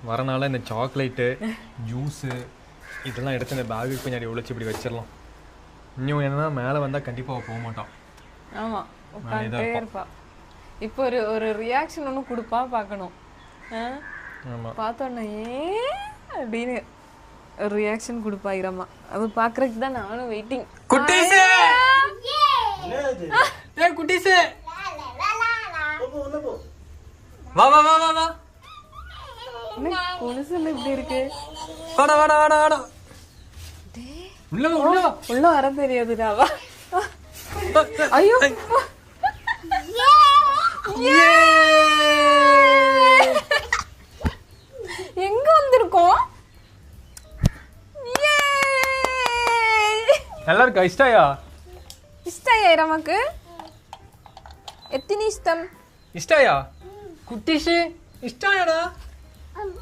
வரனால இந்த chocolate juice இதெல்லாம் எடுத்து இந்த பேகுக்கு பின்னாடி ஒழிச்சு இப்படி வச்சிடலாம். இன்னும் என்னன்னா மேலே வந்தால் கண்டிப்பாக போக மாட்டான். ஆமாம், உட்காந்துட்டே இருப்பா. இப்போ ஒரு ரியாக்ஷன் ஒன்று கொடுப்பா, பார்க்கணும். ஆமாம், பார்த்தோன்னே அப்படின்னு ஒரு ரியாக்ஷன் கொடுப்பா இரமா. அது பார்க்கறதுக்கு தான் நானும் வெயிட்டிங். குட்டீஸே குட்டீஸே வா வா வா வா வா. கொலுசுல இப்படி இருக்கு. வாடா வாடா வாடா வாடா. உள்ள வா உள்ள வா. உள்ள வர தெரியாதுடா. வா. ஐயோ எங்க வந்திருக்கோம்? எல்லாருக்கும் இஷ்டாயா? இஷ்டாயா நமக்கு? எத்தனை இஷ்டம்? இஷ்டாயா? குட்டீஸே இஷ்டாயாடா?